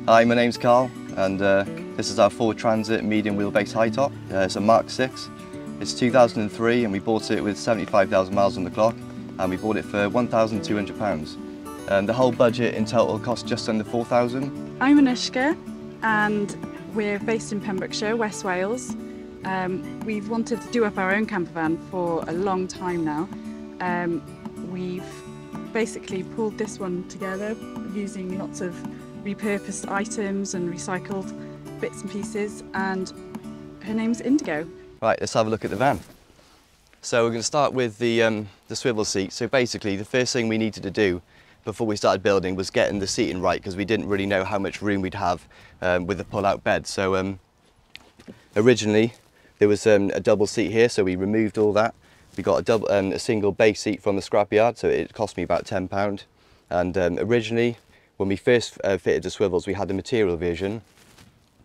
Hi, my name's Carl, and this is our Ford Transit medium wheelbase high top. It's a Mark 6. It's 2003 and we bought it with 75,000 miles on the clock, and we bought it for £1,200. The whole budget in total cost just under 4,000. I'm Anushka and we're based in Pembrokeshire, West Wales. We've wanted to do up our own camper van for a long time now. We've basically pulled this one together using lots of repurposed items and recycled bits and pieces, and her name's Indigo. Right, let's have a look at the van. So we're going to start with the swivel seat. So basically the first thing we needed to do before we started building was getting the seating right, because we didn't really know how much room we'd have with the pull-out bed. So originally there was a double seat here, so we removed all that. We got a single base seat from the scrapyard, so it cost me about £10. And originally, when we first fitted the swivels, we had the material version,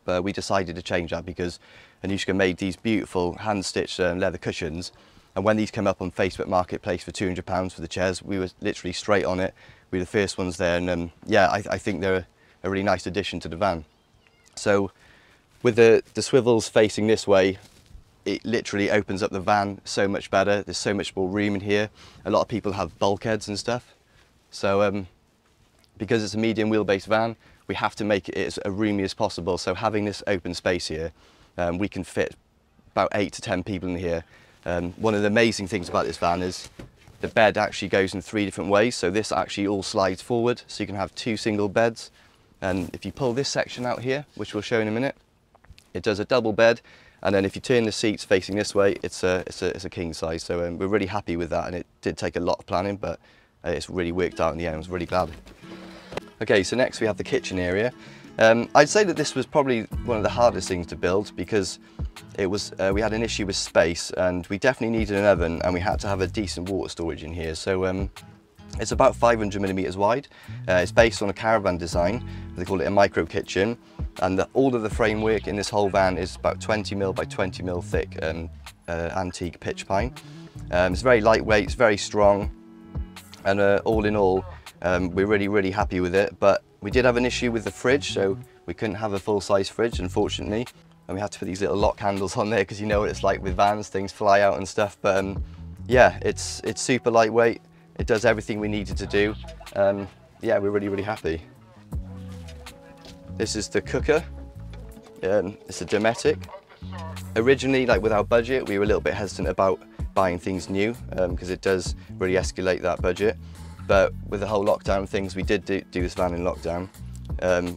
but we decided to change that because Anushka made these beautiful hand-stitched leather cushions, and when these came up on Facebook Marketplace for £200 for the chairs, we were literally straight on it. We were the first ones there, and yeah, I think they're a really nice addition to the van. So with the swivels facing this way, it literally opens up the van so much better. There's so much more room in here. A lot of people have bulkheads and stuff. So because it's a medium wheelbase van, we have to make it as roomy as possible. So having this open space here, we can fit about 8 to 10 people in here. One of the amazing things about this van is the bed actually goes in 3 different ways. So this actually all slides forward, so you can have 2 single beds. And if you pull this section out here, which we'll show in a minute, it does a double bed. And then if you turn the seats facing this way, it's a king size. So we're really happy with that, and it did take a lot of planning, but it's really worked out in the end. I was really glad. Okay, so next we have the kitchen area. I'd say that this was probably one of the hardest things to build, because it was we had an issue with space, and we definitely needed an oven, and we had to have a decent water storage in here. So it's about 500mm wide. It's based on a caravan design. They call it a micro kitchen, and all of the framework in this whole van is about 20mm by 20mm thick antique pitch pine. It's very lightweight, it's very strong, and all in all, we're really happy with it. But we did have an issue with the fridge, so we couldn't have a full-size fridge, unfortunately, and we had to put these little lock handles on there, because you know what it's like with vans, things fly out and stuff. But yeah, it's super lightweight. It does everything we needed to do. Yeah, we're really happy. This is the cooker. It's a Dometic. Originally, like with our budget, we were a little bit hesitant about buying things new, because it does really escalate that budget. But with the whole lockdown things, we did do this van in lockdown.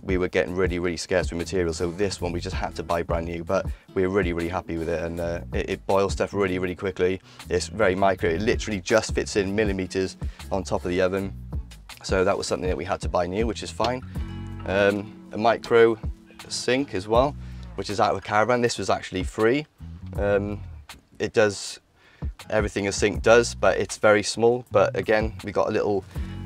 We were getting really scarce with materials, so this one we just had to buy brand new. But we're really happy with it, and it boils stuff really quickly. It's very micro. It literally just fits in millimeters on top of the oven. So that was something that we had to buy new, which is fine. A micro sink as well, which is out of a caravan. This was actually free. It does everything a sink does, but it's very small. But again, we got a little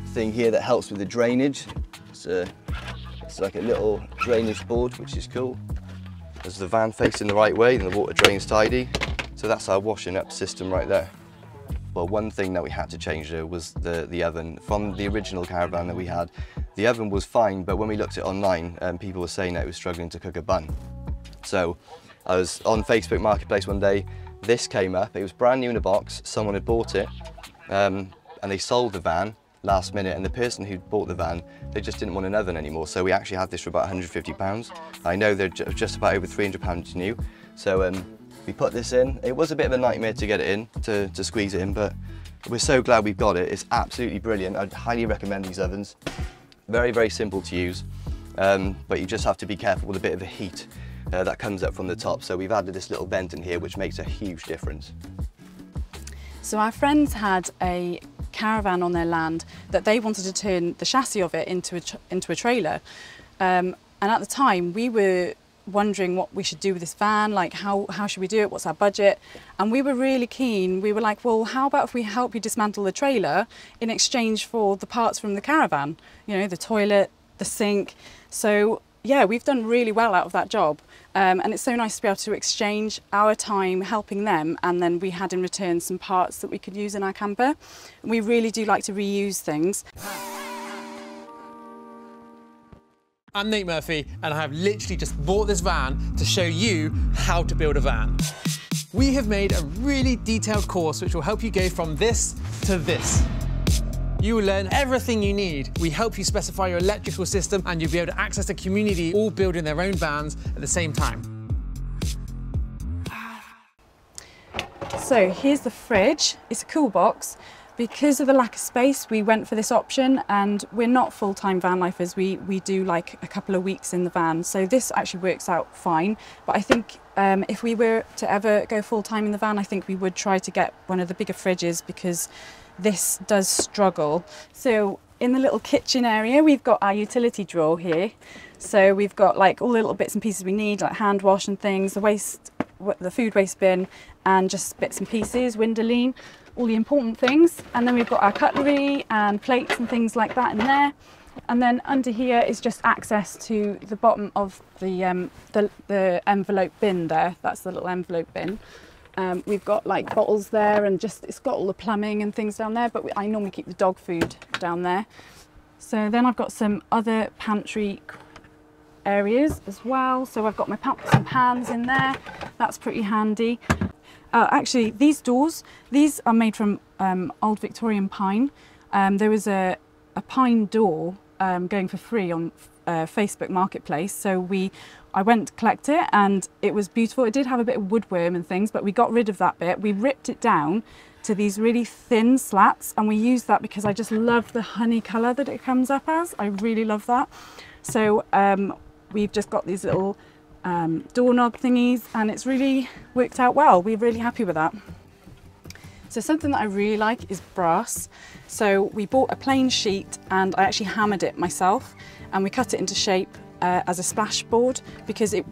thing here that helps with the drainage. It's like a little drainage board, which is cool. There's the van facing the right way, and the water drains tidy. So that's our washing up system right there. Well, one thing that we had to change though was the oven. From the original caravan that we had, the oven was fine, but when we looked at it online, people were saying that it was struggling to cook a bun. So I was on Facebook Marketplace one day, this came up, it was brand new in a box, someone had bought it, and they sold the van last minute, and the person who bought the van, they just didn't want an oven anymore. So we actually had this for about £150. I know they're just about over £300 new. So we put this in. It was a bit of a nightmare to get it in, to squeeze it in, but we're so glad we've got it. It's absolutely brilliant. I'd highly recommend these ovens. Very simple to use, but you just have to be careful with a bit of the heat that comes up from the top. So we've added this little vent in here, which makes a huge difference. So our friends had a caravan on their land that they wanted to turn the chassis of it into a trailer, and at the time we were wondering what we should do with this van, like how should we do it, what's our budget, and we were really keen. We were like, well, how about if we help you dismantle the trailer in exchange for the parts from the caravan, you know, the toilet, the sink. So yeah, we've done really well out of that job, and it's so nice to be able to exchange our time helping them, and then we had in return some parts that we could use in our camper. We really do like to reuse things. I'm Nate Murphy, and I have literally just bought this van to show you how to build a van. We have made a really detailed course which will help you go from this to this. You will learn everything you need. We help you specify your electrical system, and you'll be able to access the community all building their own vans at the same time. So here's the fridge. It's a cool box. Because of the lack of space, we went for this option, and we're not full-time van lifers. We do like a couple of weeks in the van. So this actually works out fine. But I think if we were to ever go full-time in the van, I think we would try to get one of the bigger fridges, because this does struggle. So in the little kitchen area, we've got our utility drawer here. So we've got like all the little bits and pieces we need, like hand wash and things, the food waste bin, and just bits and pieces, Windowline, all the important things. And then we've got our cutlery and plates and things like that in there. And then under here is just access to the bottom of the envelope bin there. That's the little envelope bin. We've got like bottles there, and just it's got all the plumbing and things down there, but I normally keep the dog food down there. So then I've got some other pantry areas as well. So I've got my pots and pans in there. That's pretty handy. Actually, these doors, these are made from old Victorian pine. There was a pine door going for free on Facebook Marketplace. So I went to collect it, and it was beautiful. It did have a bit of woodworm and things, but we got rid of that bit. We ripped it down to these really thin slats, and we used that because I just love the honey colour that it comes up as. I really love that. So we've just got these little doorknob thingies, and it's really worked out well. We're really happy with that. So something that I really like is brass. So we bought a plain sheet, and I actually hammered it myself, and we cut it into shape as a splashboard, because I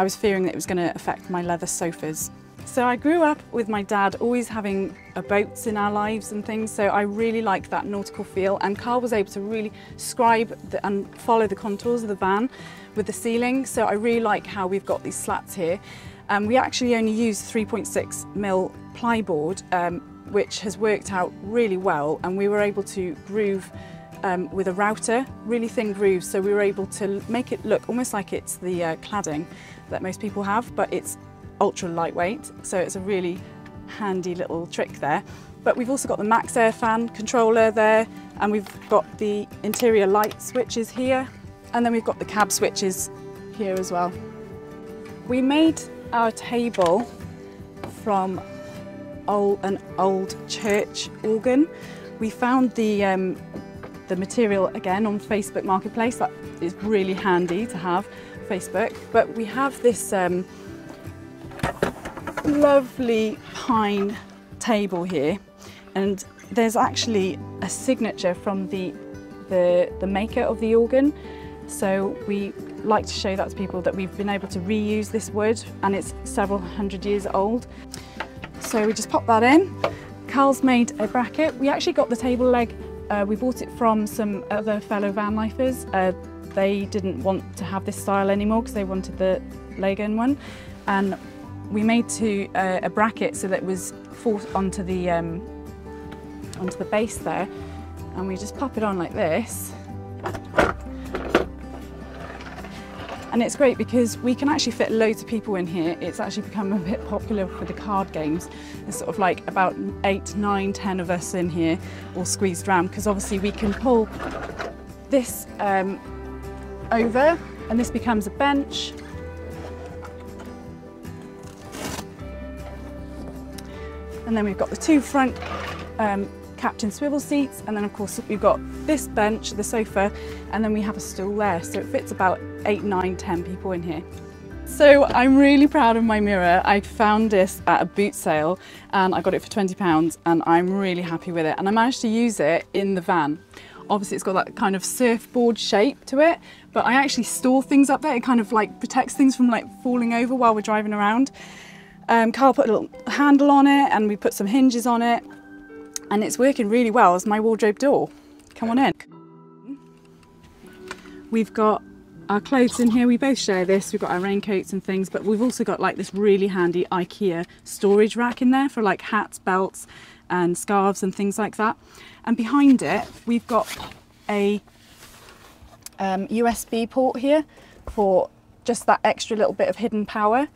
was fearing that it was going to affect my leather sofas. So I grew up with my dad always having boats in our lives and things, so I really like that nautical feel, and Carl was able to really scribe and follow the contours of the van with the ceiling. So I really like how we've got these slats here. We actually only use 3.6mm plyboard, which has worked out really well, and we were able to groove with a router, really thin grooves, so we were able to make it look almost like it's the cladding that most people have, but it's ultra lightweight, so it's a really handy little trick there. But we've also got the Max Air fan controller there, and we've got the interior light switches here, and then we've got the cab switches here as well. We made our table from an old church organ. We found the material again on Facebook Marketplace. That is really handy to have, Facebook. But we have this lovely pine table here, and there's actually a signature from the maker of the organ. So we like to show that to people, that we've been able to reuse this wood, and it's several hundred years old. So we just pop that in. Carl's made a bracket. We actually got the table leg. We bought it from some other fellow van lifers. They didn't want to have this style anymore because they wanted the leg-in one, and we made a bracket so that it was forced onto the base there, and we just pop it on like this. And it's great because we can actually fit loads of people in here. It's actually become a bit popular for the card games. There's sort of like about 8, 9, 10 of us in here, all squeezed around, because obviously we can pull this over, and this becomes a bench. And then we've got the two front captain swivel seats, and then of course we've got this bench, the sofa, and then we have a stool there, so it fits about 8, 9, 10 people in here. So I'm really proud of my mirror. I found this at a boot sale, and I got it for £20, and I'm really happy with it, and I managed to use it in the van. Obviously it's got that kind of surfboard shape to it, but I actually store things up there. It kind of like protects things from like falling over while we're driving around. Carl put a little handle on it, and we put some hinges on it, and it's working really well as my wardrobe door. Come on in. We've got our clothes in here. We both share this. We've got our raincoats and things, but we've also got like this really handy IKEA storage rack in there for like hats, belts and scarves and things like that. And behind it, we've got a USB port here for just that extra little bit of hidden power,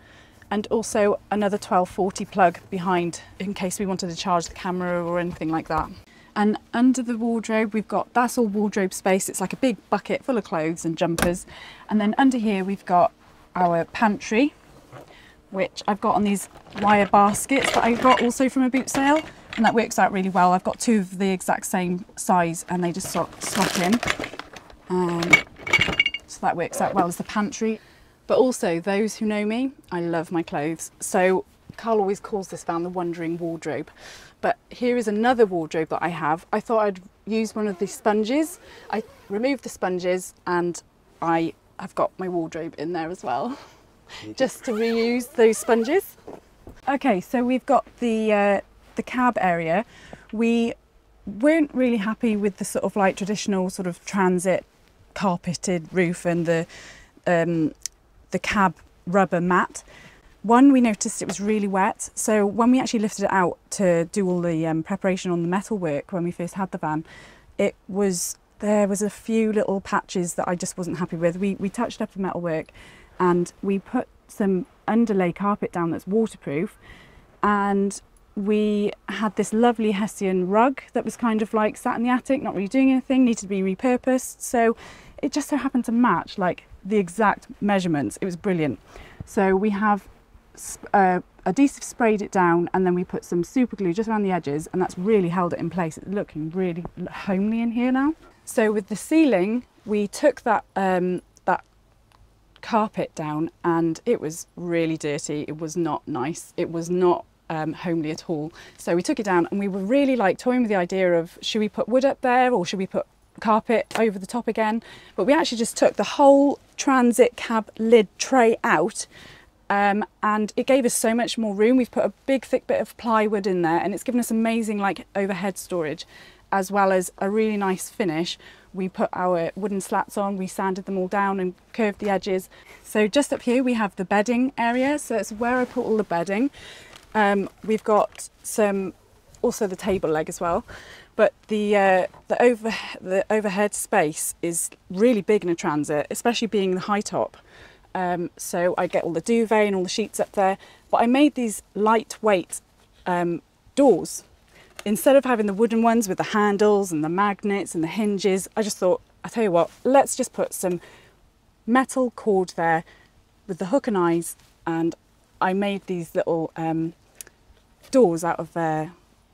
and also another 1240 plug behind in case we wanted to charge the camera or anything like that. And under the wardrobe we've got, that's all wardrobe space. It's like a big bucket full of clothes and jumpers. And then under here we've got our pantry, which I've got on these wire baskets that I got also from a boot sale, and that works out really well. I've got two of the exact same size and they just slot in. So that works out well as the pantry. But also, those who know me, I love my clothes. So Carl always calls this van the wandering wardrobe. But here is another wardrobe that I have. I thought I'd use one of the sponges. I removed the sponges and I have got my wardrobe in there as well, just to reuse those sponges. Okay, so we've got the cab area. We weren't really happy with the sort of like traditional sort of transit carpeted roof and the cab rubber mat. One, we noticed it was really wet, so when we actually lifted it out to do all the preparation on the metal work when we first had the van, there was a few little patches that I just wasn't happy with. We touched up the metal work and we put some underlay carpet down that's waterproof, and we had this lovely Hessian rug that was kind of like sat in the attic, not really doing anything, needed to be repurposed. So it just so happened to match like the exact measurements. It was brilliant. So we have adhesive sprayed it down, and then we put some super glue just around the edges, and that's really held it in place. It's looking really homely in here now. So with the ceiling, we took that that carpet down, and it was really dirty. It was not nice. It was not homely at all. So we took it down, and we were really like toying with the idea of, should we put wood up there or should we put carpet over the top again? But we actually just took the whole transit cab lid tray out, and it gave us so much more room. We've put a big thick bit of plywood in there, and it's given us amazing like overhead storage, as well as a really nice finish. We put our wooden slats on, we sanded them all down and curved the edges. So just up here we have the bedding area, so it's where I put all the bedding. We've got also the table leg as well, but the overhead space is really big in a transit, especially being the high top. So I get all the duvet and all the sheets up there, but I made these lightweight doors. Instead of having the wooden ones with the handles and the magnets and the hinges, I just thought, I tell you what, let's just put some metal cord there with the hook and eyes, and I made these little doors out of a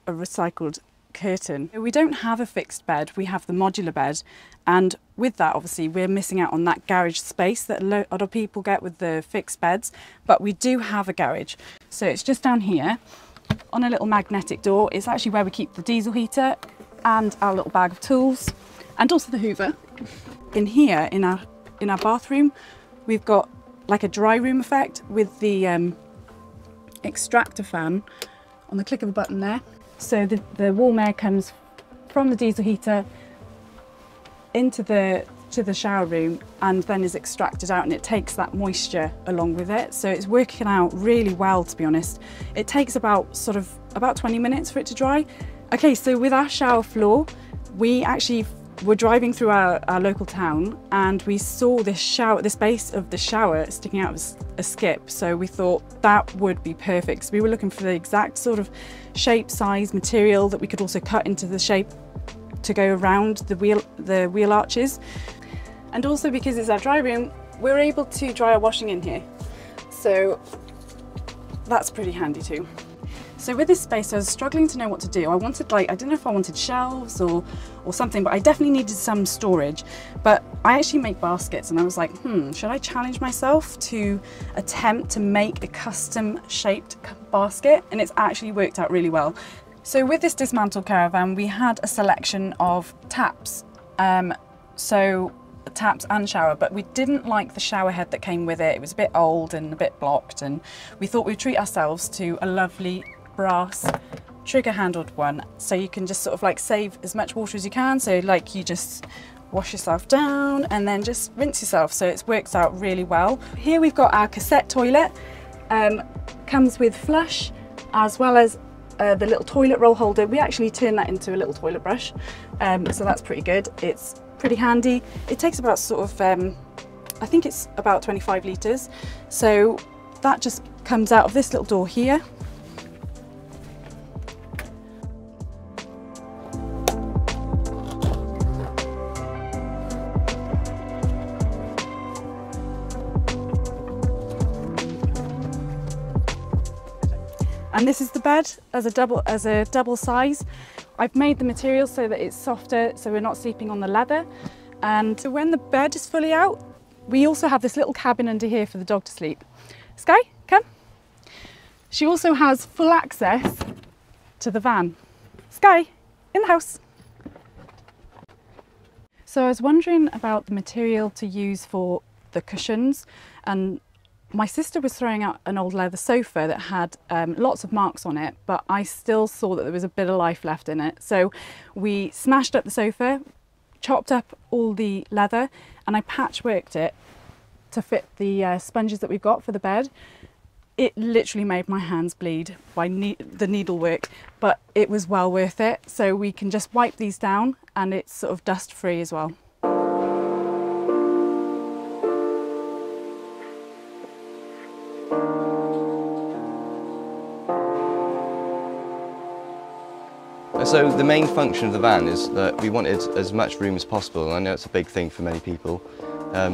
recycled curtain. We don't have a fixed bed, we have the modular bed, and with that obviously we're missing out on that garage space that a lot of people get with the fixed beds, but we do have a garage. So it's just down here on a little magnetic door. It's actually where we keep the diesel heater and our little bag of tools, and also the hoover. In here in our bathroom we've got like a dry room effect with the extractor fan on the click of a button there. So the warm air comes from the diesel heater into the shower room and then is extracted out, and it takes that moisture along with it. So it's working out really well, to be honest. It takes about 20 minutes for it to dry. Okay, so with our shower floor, we actually were driving through our local town and we saw this base of the shower sticking out of a skip. So we thought that would be perfect. So we were looking for the exact sort of shape, size, material that we could also cut into the shape to go around the wheel arches. And also because it's our dry room, we're able to dry our washing in here. So that's pretty handy too. So with this space, I was struggling to know what to do. I wanted I don't know if I wanted shelves or something, but I definitely needed some storage. But I actually make baskets, and I was like, should I challenge myself to attempt to make a custom shaped basket? And it's actually worked out really well. So with this dismantled caravan, we had a selection of taps. So taps and shower, but we didn't like the shower head that came with it. It was a bit old and a bit blocked, and we thought we'd treat ourselves to a lovely brass trigger handled one, so you can just sort of like save as much water as you can. So like you just wash yourself down and then just rinse yourself. So it's worked out really well. Here we've got our cassette toilet, comes with flush as well as the little toilet roll holder. We actually turn that into a little toilet brush, so that's pretty good. It's pretty handy. It takes about sort of, I think it's about 25 litres. So that just comes out of this little door here. And this is the bed as a double size. I've made the material so that it's softer, so we're not sleeping on the leather. And when the bed is fully out, we also have this little cabin under here for the dog to sleep. Sky, come. She also has full access to the van. Sky, in the house. So I was wondering about the material to use for the cushions, and my sister was throwing out an old leather sofa that had lots of marks on it, but I still saw that there was a bit of life left in it. So we smashed up the sofa, chopped up all the leather, and I patchworked it to fit the sponges that we've got for the bed. It literally made my hands bleed by the needlework, but it was well worth it. So we can just wipe these down and it's sort of dust free as well. So the main function of the van is that we wanted as much room as possible, and I know it's a big thing for many people.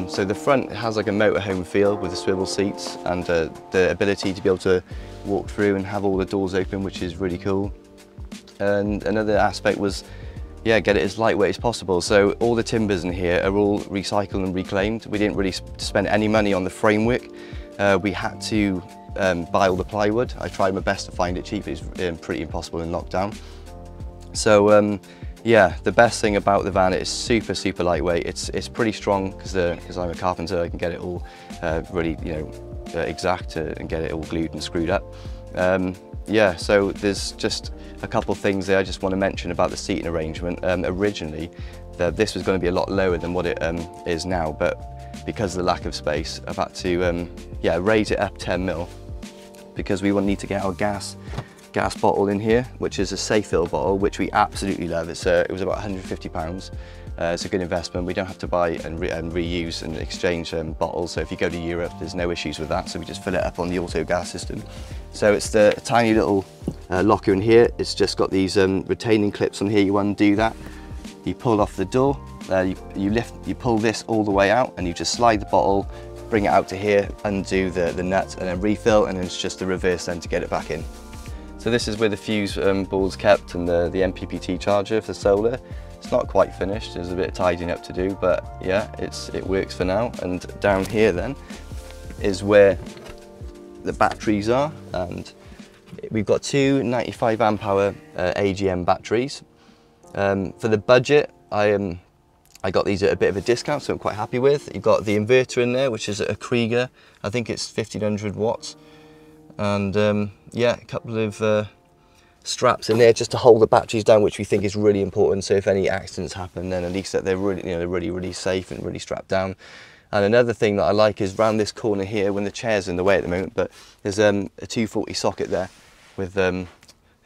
So the front has like a motorhome feel with the swivel seats and the ability to be able to walk through and have all the doors open, which is really cool. And another aspect was, yeah, get it as lightweight as possible. So all the timbers in here are all recycled and reclaimed. We didn't really spend any money on the framework. We had to buy all the plywood. I tried my best to find it cheap. It's pretty impossible in lockdown. So yeah, the best thing about the van is super lightweight. It's pretty strong because I'm a carpenter. I can get it all really, you know, exact and get it all glued and screwed up. Yeah, so there's just a couple of things there I just want to mention about the seating arrangement. Originally, this was going to be a lot lower than what it is now, but because of the lack of space, I've had to yeah, raise it up 10 mil because we will need to get our gas bottle in here, which is a safe fill bottle, which we absolutely love. It was about £150. It's a good investment. We don't have to buy and reuse and exchange bottles, so if you go to Europe there's no issues with that, so we just fill it up on the auto gas system. So it's the tiny little locker in here. It's just got these retaining clips on here. You undo that, you pull off the door, you pull this all the way out, and you just slide the bottle, bring it out to here, undo the nut, and then refill, and then it's just the reverse then to get it back in. So this is where the fuse ball's kept and the MPPT charger for solar. It's not quite finished, there's a bit of tidying up to do, but yeah, it works for now. And down here then is where the batteries are, and we've got two 95 amp hour AGM batteries. For the budget, I got these at a bit of a discount, so I'm quite happy with. You've got the inverter in there, which is a Krieger. I think it's 1500 watts. And yeah, a couple of straps in there just to hold the batteries down, which we think is really important. So if any accidents happen, then at least that they're really, they're really safe and really strapped down. And another thing that I like is round this corner here, when the chair's in the way at the moment, but there's a 240 socket there with the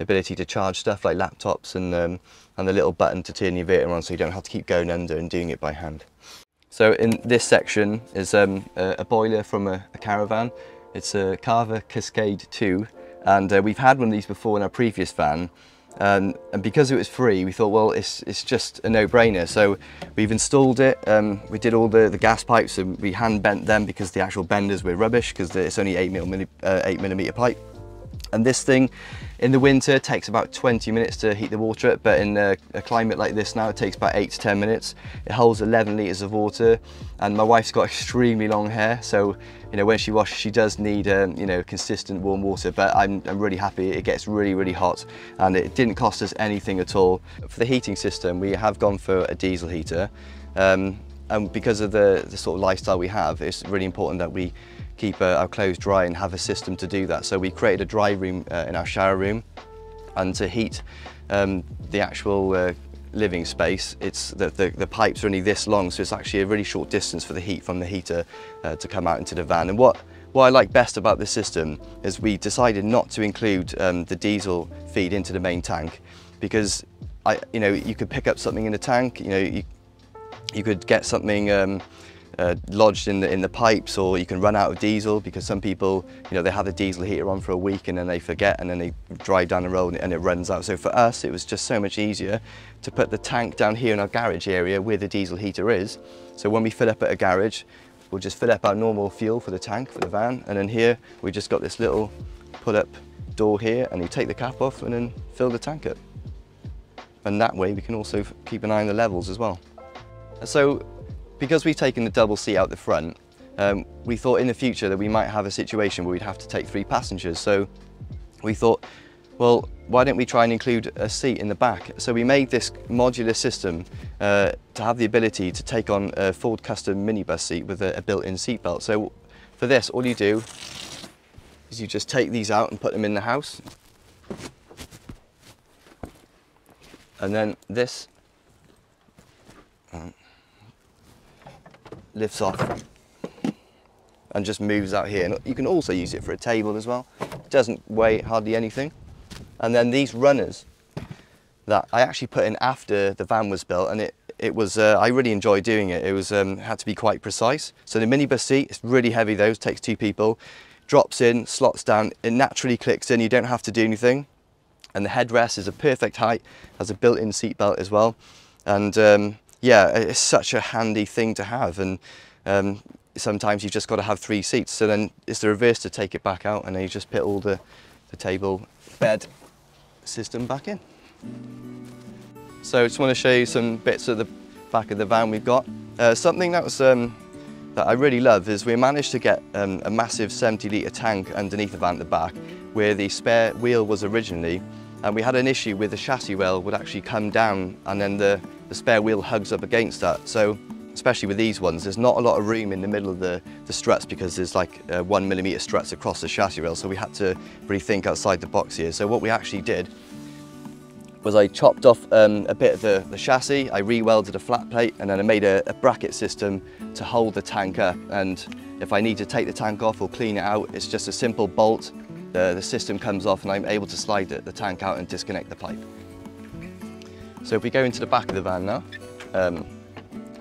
ability to charge stuff like laptops and the little button to turn the inverter on, so you don't have to keep going under and doing it by hand. So in this section is a boiler from a caravan. It's a Carver Cascade 2, and we've had one of these before in our previous van, and because it was free, we thought, well, it's just a no-brainer. So we've installed it. We did all the gas pipes, and we hand bent them because the actual benders were rubbish because it's only 8mm pipe. And this thing in the winter takes about 20 minutes to heat the water up, but in a climate like this now, it takes about 8 to 10 minutes. It holds 11 litres of water, and my wife's got extremely long hair, so when she washes, she does need consistent warm water. But I'm really happy. It gets really hot, and it didn't cost us anything at all. For the heating system, we have gone for a diesel heater, and because of the sort of lifestyle we have, it's really important that we keep our clothes dry and have a system to do that. So we created a dry room in our shower room, and to heat the actual living space, it's the pipes are only this long, so it's actually a really short distance for the heat from the heater to come out into the van. And what I like best about this system is we decided not to include the diesel feed into the main tank, because you could pick up something in the tank, you could get something lodged in the pipes, or you can run out of diesel, because some people, you know, they have the diesel heater on for a week and then they forget, and then they drive down the road and it runs out. So for us, it was just so much easier to put the tank down here in our garage area where the diesel heater is. So when we fill up at a garage, we'll just fill up our normal fuel for the tank, for the van, and then here we just got this little pull-up door here, and you take the cap off and then fill the tank up. And that way we can also keep an eye on the levels as well. So because we've taken the double seat out the front, we thought in the future that we might have a situation where we'd have to take 3 passengers. So we thought, well, why don't we try and include a seat in the back? So we made this modular system to have the ability to take on a Ford custom minibus seat with a built-in seat belt. So for this, all you do is you just take these out and put them in the house. And then this lifts off and just moves out here. And you can also use it for a table as well. It doesn't weigh hardly anything. And then these runners that I actually put in after the van was built, and it was I really enjoyed doing it. It was had to be quite precise. So the minibus seat, it's really heavy though, it takes 2 people, drops in, slots down, it naturally clicks in, you don't have to do anything. And the headrest is a perfect height, has a built-in seat belt as well. And yeah, it's such a handy thing to have, and sometimes you've just got to have 3 seats. So then it's the reverse to take it back out, and then you just put all the table bed system back in. So I just want to show you some bits of the back of the van we've got. Something that was that I really love is we managed to get a massive 70-litre tank underneath the van at the back, where the spare wheel was originally, and we had an issue with the chassis rail would actually come down, and then the spare wheel hugs up against that. So especially with these ones, there's not a lot of room in the middle of the struts, because there's like 1mm struts across the chassis rail, so we had to really think outside the box here. So what we actually did was I chopped off a bit of the chassis, I re-welded a flat plate, and then I made a bracket system to hold the tank up. And if I need to take the tank off or clean it out, it's just a simple bolt. The system comes off and I'm able to slide the tank out and disconnect the pipe. So if we go into the back of the van now,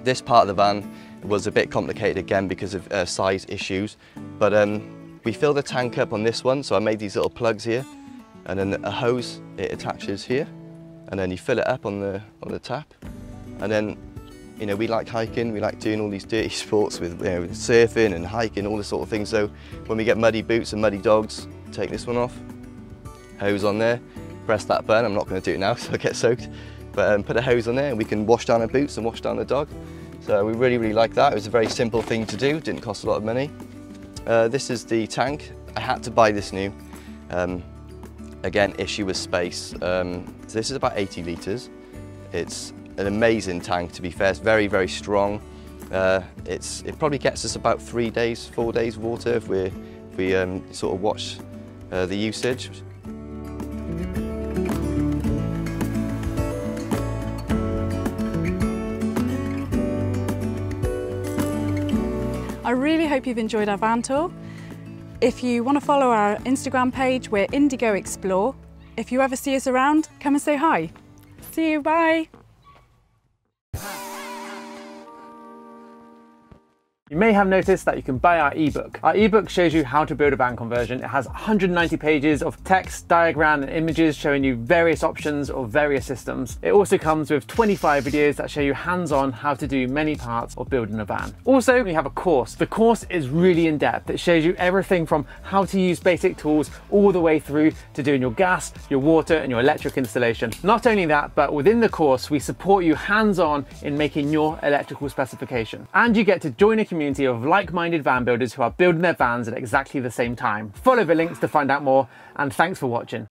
this part of the van was a bit complicated again because of size issues, but we fill the tank up on this one. So I made these little plugs here, and then a hose, it attaches here, and then you fill it up on the tap. And then, you know, we like hiking, we like doing all these dirty sports with, you know, surfing and hiking, all this sort of thing. So when we get muddy boots and muddy dogs, take this one off, hose on there, press that button. I'm not going to do it now so I get soaked, but put a hose on there and we can wash down our boots and wash down the dog. So we really, really like that. It was a very simple thing to do, didn't cost a lot of money. This is the tank. I had to buy this new. Again, issue with space. So this is about 80 litres. It's an amazing tank, to be fair. It's very, very strong. It probably gets us about 3 days, 4 days water if we sort of watch the usage. I really hope you've enjoyed our van tour. If you want to follow our Instagram page, we're Indigo Explore. If you ever see us around, come and say hi. See you, bye. You may have noticed that you can buy our ebook. Our ebook shows you how to build a van conversion. It has 190 pages of text, diagram and images showing you various options of various systems. It also comes with 25 videos that show you hands-on how to do many parts of building a van. Also, we have a course. The course is really in-depth. It shows you everything from how to use basic tools all the way through to doing your gas, your water and your electric installation. Not only that, but within the course, we support you hands-on in making your electrical specification. And you get to join a community of like-minded van builders who are building their vans at exactly the same time. Follow the links to find out more, and thanks for watching.